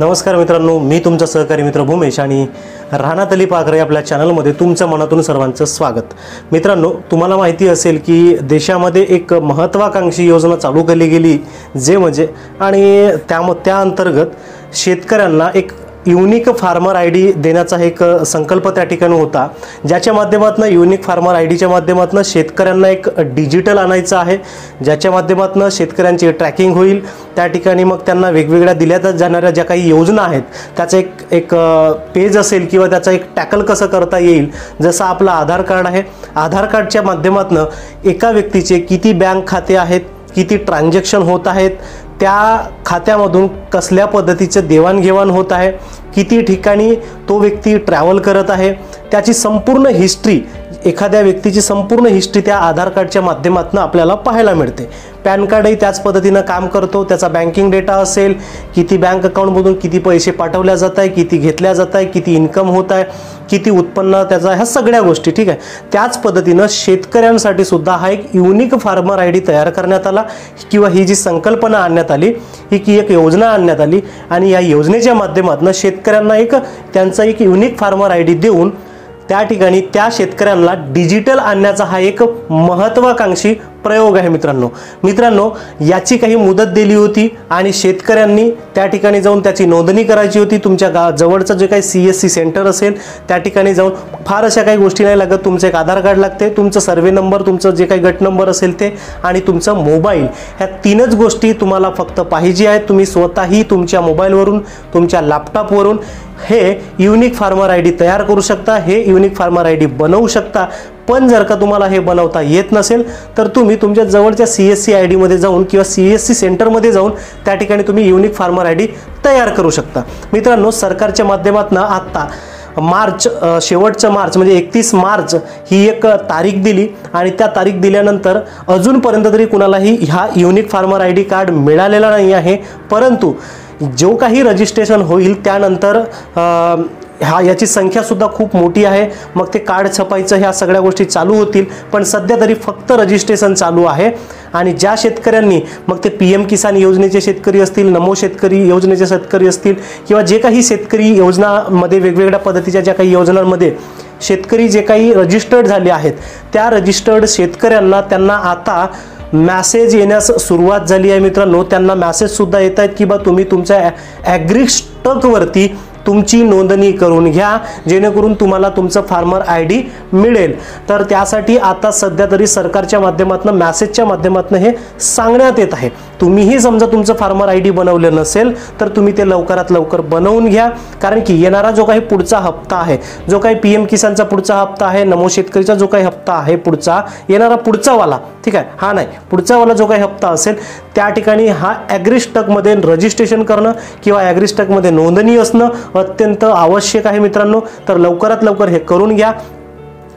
नमस्कार मित्रांनो, मी तुमचा सहकारी मित्र भूमेश आणि राहनातली पाखरे आपल्या चॅनलमध्ये तुमच्या मनातून सर्वांचं स्वागत। मित्रांनो, तुम्हाला माहिती असेल की देशामध्ये एक महत्त्वाकांक्षी योजना चालू केली गेली जे म्हणजे आणि त्या अंतर्गत शेतकऱ्यांना एक युनिक फार्मर आयडी देण्याचा एक संकल्प त्या ठिकाणी होता, ज्याच्या माध्यमातून युनिक फार्मर आयडीच्या माध्यमातून शेतकऱ्यांना एक डिजिटल आणायचं आहे, ज्याच्या माध्यमातून शेतकऱ्यांची ट्रॅकिंग होईल। त्या ठिकाणी मग त्यांना वेगवेगळ्या दिल्या जाणाऱ्या ज्या काही योजना आहेत त्याचं एक पेज असेल किंवा त्याचा एक टॅकल कसं करता येईल। जसं आपलं आधार कार्ड आहे, आधार कार्डच्या माध्यमातून एका व्यक्तीचे किती बँक खाते आहेत, किती ट्रान्झॅक्शन होत आहेत, त्या खात्यामधून कसल्या पद्धतीचं देवाणघेवाण होत आहे, किती ठिकाणी तो व्यक्ती ट्रॅव्हल करत आहे, त्याची संपूर्ण हिस्ट्री, एखाद्या व्यक्तीची संपूर्ण हिस्ट्री त्या आधार कार्डच्या माध्यमातून आपल्याला पाहायला मिळते। पॅन कार्डही त्याच पद्धतीनं काम करतो, त्याचा बँकिंग डेटा असेल, किती बँक अकाउंटमधून किती पैसे पाठवल्या जात आहे, किती घेतल्या जात आहे, किती इन्कम होत आहे, किती उत्पन्न त्याचा, ह्या सगळ्या गोष्टी ठीक आहे। त्याच पद्धतीनं शेतकऱ्यांसाठी सुद्धा हा एक युनिक फार्मर आयडी तयार करण्यात आला किंवा ही जी संकल्पना आणण्यात आली, ही की एक योजना आणण्यात आली आणि या योजनेच्या माध्यमातून शेतकऱ्यांना त्यांचा एक युनिक फार्मर आयडी देऊन त्या ठिकाणी त्या शेतकऱ्यांना डिजिटल आणण्याचा हा एक महत्त्वाकांक्षी प्रयोग आहे। मित्रांनो याची काही मुदत दिली होती आणि शेतकऱ्यांनी त्या ठिकाणी जाऊन त्याची नोंदणी करायची होती। तुमच्या जवळचं जे काही CSC सेंटर असेल त्या ठिकाणी जाऊन फार अशा काही गोष्टी नाही लागत, तुमचं एक आधार कार्ड लागते, तुमचं सर्वे नंबर, तुमचं जे काही गट नंबर असेल ते आणि तुमचं मोबाईल, ह्या तीनच गोष्टी तुम्हाला फक्त पाहिजे आहेत। तुम्ही स्वतःही तुमच्या मोबाईलवरून, तुमच्या लॅपटॉपवरून हे युनिक फार्मर आयडी तयार करू शकता, हे युनिक फार्मर आयडी बनवू शकता। पण जर का तुम्हाला हे बनवता येत नसेल तर तुम्ही तुमच्या जवळच्या CSC आयडी मध्ये जाऊन किंवा CSC सेंटरमध्ये जाऊन त्या ठिकाणी तुम्ही युनिक फार्मर आयडी तयार करू शकता। मित्रांनो, सरकारच्या माध्यमातून आता शेवटचं मार्च म्हणजे 31 मार्च ही एक तारीख दिली आणि त्या तारीख दिल्यानंतर अजूनपर्यंत तरी कुणालाही ह्या युनिक फार्मर आयडी कार्ड मिळालेला नाही आहे। परंतु जो काही रजिस्ट्रेशन होईल त्यानंतर याची संख्या सुद्धा खूप मोठी आहे, मग ते कार्ड छपायचं ह्या सगळ्या गोष्टी चालू होतील। पण सध्या तरी फक्त रजिस्ट्रेशन चालू आहे आणि ज्या शेतकऱ्यांनी, मग ते PM किसान योजनेचे शेतकरी असतील, नमो शेतकरी योजनेचे शेतकरी असतील किंवा जे काही शेतकरी योजनामध्ये वेगवेगळ्या पद्धतीच्या ज्या काही योजनांमध्ये शेतकरी जे काही रजिस्टर्ड झाले आहेत त्या रजिस्टर्ड शेतकऱ्यांना त्यांना आता मॅसेज येण्यास सुरुवात झाली आहे। मित्रांनो, त्यांना मॅसेज सुद्धा येत आहेत की बा तुम्ही तुमच्या ॲग्रीस्टॉकवरती तुमची नोंदणी करून घ्या, जेणेकरून तुम्हाला तुमचं फार्मर आयडी मिळेल। तर त्यासाठी आता सध्या तरी सरकारच्या माध्यमातून मॅसेजच्या माध्यमातून हे सांगण्यात येत आहे। तुम्हीही समजा तुमचं फार्मर आयडी बनवलं नसेल तर तुम्ही ते लवकरात लवकर बनवून घ्या, कारण की येणारा जो काही पुढचा हप्ता आहे, जो काही PM किसानचा पुढचा हप्ता आहे, नमो शेतकरीचा जो काही हप्ता आहे पुढचा येणारा पुढचा वाला, ठीक आहे, हा नाही पुढचा वाला जो काही हप्ता असेल त्या ठिकाणी हा ॲग्रीस्टॉकमध्ये रजिस्ट्रेशन करणं किंवा ॲग्रीस्टॉकमध्ये नोंदणी असणं अत्यंत आवश्यक आहे मित्रांनो। तर लवकरात लवकर हे करून घ्या।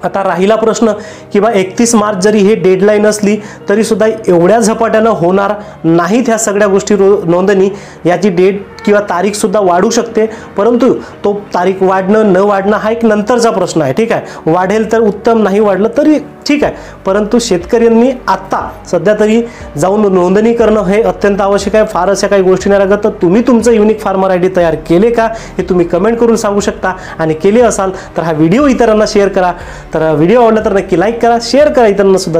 आता राहिला प्रश्न की बा 31 मार्च जरी हे डेडलाईन असली तरी सुद्धा एवढ्या झपाट्यानं होणार नाहीत ह्या सगळ्या गोष्टी। नोंदणी याची डेट किंवा तारीख सुद्धा वाढू शकते, परंतु तो तारीख वाढणं न वाढणं हा एक नंतरचा प्रश्न आहे, ठीक आहे। वाढेल तर उत्तम, नाही वाढलं तरी ठीक आहे, परंतु शेतकऱ्यांनी आता सध्या तरी जाऊन नोंदणी करणं हे अत्यंत आवश्यक आहे। फार अशा काही गोष्टी नाही लागत। तर तुम्ही तुमचं युनिक फार्मर आयडी तयार केले का हे तुम्ही कमेंट करून सांगू शकता आणि केले असाल तर हा व्हिडिओ इतरांना शेअर करा। तर व्हिडिओ आवडला तर नक्की लाईक करा, शेअर करा इतरांना सुद्धा।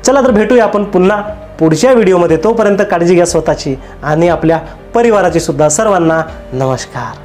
चला तर भेटूया आपण पुन्हा पुढच्या व्हिडिओमध्ये। तोपर्यंत काळजी घ्या स्वतःची आणि आपल्या परिवाराची सुद्धा। सर्वांना नमस्कार।